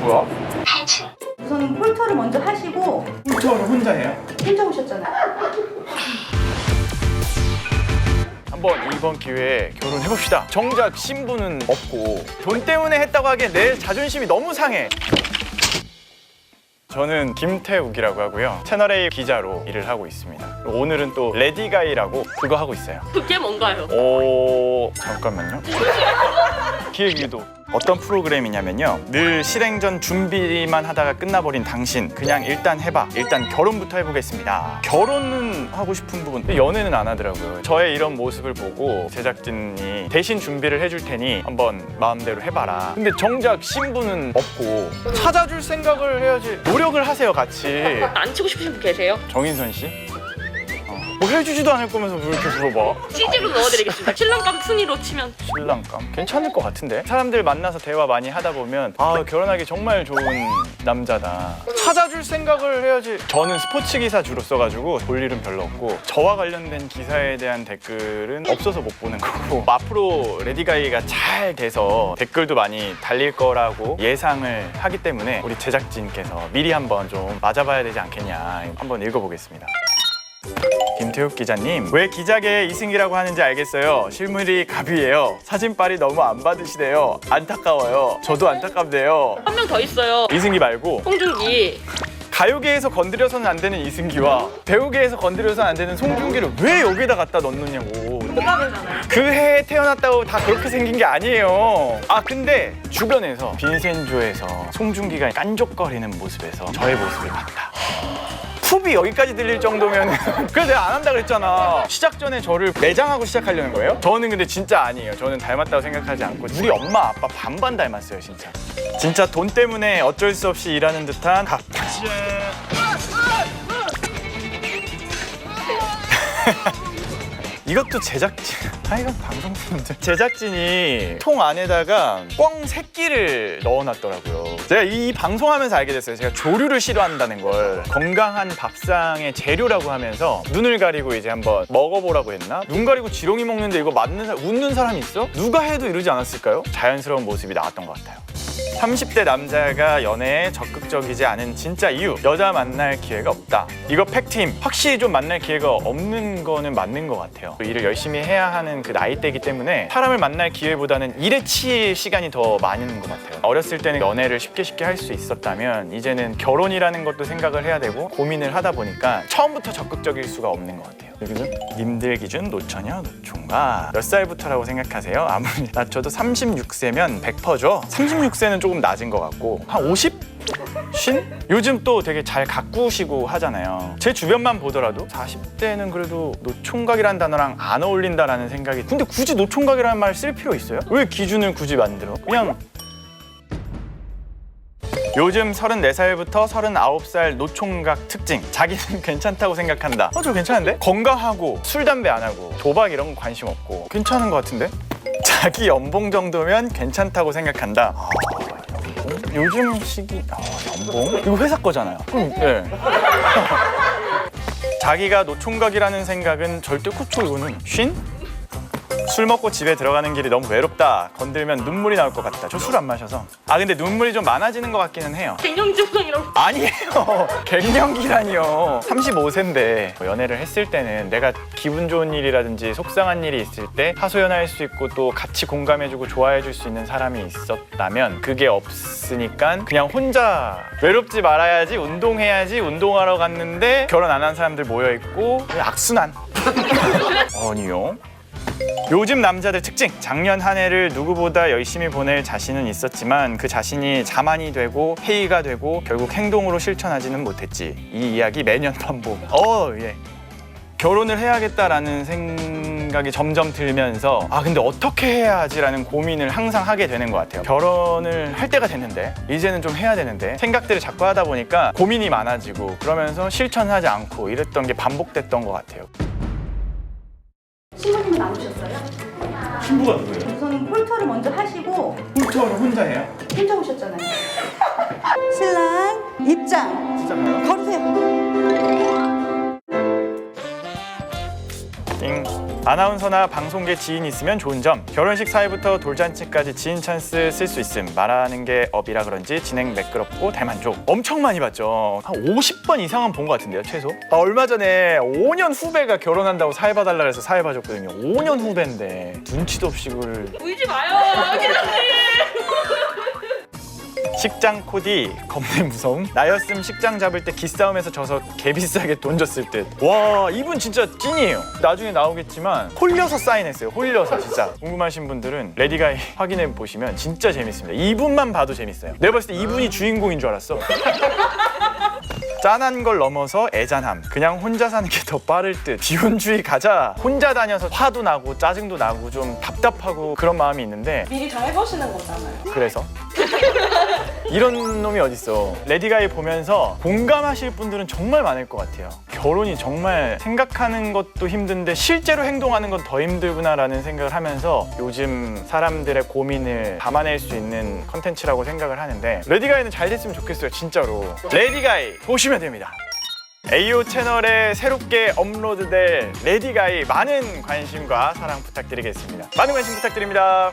뭐야? 우선 폴터를 먼저 하시고. 폴터를 혼자 해요? 혼자 오셨잖아요. 한번 이번 기회에 결혼해봅시다. 정작 신부는 없고 돈 때문에 했다고 하기엔 내 자존심이 너무 상해. 저는 김태욱이라고 하고요. 채널A 기자로 일을 하고 있습니다. 오늘은 또 레디가이라고 그거 하고 있어요. 그게 뭔가요? 잠깐만요. 기획유도. 어떤 프로그램이냐면요. 늘 실행전 준비만 하다가 끝나버린 당신 그냥 일단 해봐. 일단 결혼부터 해보겠습니다. 결혼은 하고 싶은 부분 연애는 안 하더라고요. 저의 이런 모습을 보고 제작진이 대신 준비를 해줄 테니 한번 마음대로 해봐라. 근데 정작 신부는 없고 찾아줄 생각을 해야지. 노력을 하세요 같이. 안 치고 싶으신 분 계세요? 정인선 씨? 뭐 해주지도 않을 거면서 왜 이렇게 물어봐? CG로 넣어드리겠습니다. 신랑감 순위로 치면. 신랑감? 괜찮을 것 같은데? 사람들 만나서 대화 많이 하다 보면 결혼하기 정말 좋은 남자다. 찾아줄 생각을 해야지. 저는 스포츠 기사 주로 써가지고 볼 일은 별로 없고 저와 관련된 기사에 대한 댓글은 없어서 못 보는 거고 앞으로 레디가이가 잘 돼서 댓글도 많이 달릴 거라고 예상을 하기 때문에 우리 제작진께서 미리 한번 좀 맞아봐야 되지 않겠냐. 한번 읽어보겠습니다. 김태욱 기자님, 왜 기자계의 이승기라고 하는지 알겠어요. 실물이 갑이에요. 사진빨이 너무 안 받으시네요. 안타까워요. 저도 안타깝네요. 한 명 더 있어요. 이승기 말고 홍준기. 가요계에서 건드려서는 안 되는 이승기와 배우계에서 건드려서는 안 되는 송중기를 왜 여기다 갖다 넣느냐고. 그 해에 태어났다고 다 그렇게 생긴 게 아니에요. 근데 주변에서 빈센조에서 송중기가 깐족거리는 모습에서 저의 모습을 봤다. 훅이 여기까지 들릴 정도면 그래서 내가 안 한다 그랬잖아. 시작 전에 저를 매장하고 시작하려는 거예요? 저는 근데 진짜 아니에요. 저는 닮았다고 생각하지 않고 우리 엄마 아빠 반반 닮았어요. 진짜 돈 때문에 어쩔 수 없이 일하는 듯한 각. 이것도 제작진, 이건 방송분들 제작진이 통 안에다가 꽝 새끼를 넣어놨더라고요. 제가 이 방송하면서 알게 됐어요. 제가 조류를 싫어한다는 걸. 건강한 밥상의 재료라고 하면서 눈을 가리고 이제 한번 먹어보라고 했나? 눈 가리고 지렁이 먹는데 이거 웃는 사람이 있어? 누가 해도 이러지 않았을까요? 자연스러운 모습이 나왔던 것 같아요. 30대 남자가 연애에 적극적이지 않은 진짜 이유, 여자 만날 기회가 없다. 이거 팩트임. 확실히 좀 만날 기회가 없는 거는 맞는 것 같아요. 일을 열심히 해야 하는 그 나이대이기 때문에 사람을 만날 기회보다는 일에 치일 시간이 더 많은 것 같아요. 어렸을 때는 연애를 쉽게 할 수 있었다면 이제는 결혼이라는 것도 생각을 해야 되고 고민을 하다 보니까 처음부터 적극적일 수가 없는 것 같아요. 기준? 님들 기준 노처녀, 노총각 몇 살부터라고 생각하세요? 아무리 낮춰도 36세면 100%죠? 36세는 조금 낮은 것 같고 한 50? 50? 요즘 또 되게 잘 가꾸시고 하잖아요. 제 주변만 보더라도 40대는 그래도 노총각이라는 단어랑 안 어울린다라는 생각이. 근데 굳이 노총각이라는 말 쓸 필요 있어요? 왜 기준을 굳이 만들어? 그냥 요즘 34살부터 39살 노총각 특징. 자기는 괜찮다고 생각한다. 저 괜찮은데? 건강하고 술, 담배 안 하고 도박 이런 거 관심 없고 괜찮은 것 같은데? 자기 연봉 정도면 괜찮다고 생각한다. 요즘 시기 연봉? 이거 회사 거잖아요. 네. 자기가 노총각이라는 생각은 절대 그쵸. 이거는 쉰? 술 먹고 집에 들어가는 길이 너무 외롭다. 건들면 눈물이 나올 것 같다. 저 술 안 마셔서. 근데 눈물이 좀 많아지는 것 같기는 해요. 갱년기병이라고. 아니에요. 갱년기라니요. 35세인데 연애를 했을 때는 내가 기분 좋은 일이라든지 속상한 일이 있을 때 하소연할 수 있고 또 같이 공감해주고 좋아해줄 수 있는 사람이 있었다면 그게 없으니까 그냥 혼자 외롭지 말아야지, 운동해야지, 운동하러 갔는데 결혼 안 한 사람들 모여있고 악순환. 아니요. 요즘 남자들 특징. 작년 한 해를 누구보다 열심히 보낼 자신은 있었지만 그 자신이 자만이 되고 회의가 되고 결국 행동으로 실천하지는 못했지. 이 이야기 매년 반복. 예. 결혼을 해야겠다라는 생각이 점점 들면서 근데 어떻게 해야 하지라는 고민을 항상 하게 되는 것 같아요. 결혼을 할 때가 됐는데 이제는 좀 해야 되는데 생각들을 자꾸 하다 보니까 고민이 많아지고 그러면서 실천하지 않고 이랬던 게 반복됐던 것 같아요. 신부님은 안 오셨어요? 신부가 누구예요? 우선 폴터를 먼저 하시고. 폴터를 혼자 해요? 혼자 오셨잖아요. 신랑 입장. 진짜요? 걸으세요. 띵. 아나운서나 방송계 지인 있으면 좋은 점. 결혼식 사회부터 돌잔치까지 지인 찬스 쓸 수 있음. 말하는 게 업이라 그런지 진행 매끄럽고 대만족. 엄청 많이 봤죠. 한 50번 이상은 본 것 같은데요, 최소. 얼마 전에 5년 후배가 결혼한다고 사회 봐달라 해서 사회 봐줬거든요. 5년 후배인데 눈치도 없이 그걸. 울지 마요, 기자님. 식장 코디 겁내 무서움. 나였음 식장 잡을 때 기싸움에서 져서 개비싸게 돈 줬을 듯. 와, 이분 진짜 찐이에요. 나중에 나오겠지만 홀려서 사인했어요. 홀려서. 진짜 궁금하신 분들은 레디가이 확인해 보시면 진짜 재밌습니다. 이분만 봐도 재밌어요. 내가 봤을 때 이분이 주인공인 줄 알았어. 짠한 걸 넘어서 애잔함. 그냥 혼자 사는 게 더 빠를 듯. 비혼주의 가자. 혼자 다녀서 화도 나고 짜증도 나고 좀 답답하고 그런 마음이 있는데 미리 다 해보시는 거잖아요. 그래서 이런 놈이 어딨어. 레디가이 보면서 공감하실 분들은 정말 많을 것 같아요. 결혼이 정말 생각하는 것도 힘든데 실제로 행동하는 건 더 힘들구나라는 생각을 하면서 요즘 사람들의 고민을 담아낼 수 있는 컨텐츠라고 생각을 하는데 레디가이는 잘 됐으면 좋겠어요. 진짜로. 레디가이 보시면 됩니다. AO 채널에 새롭게 업로드될 레디가이 많은 관심과 사랑 부탁드리겠습니다. 많은 관심 부탁드립니다.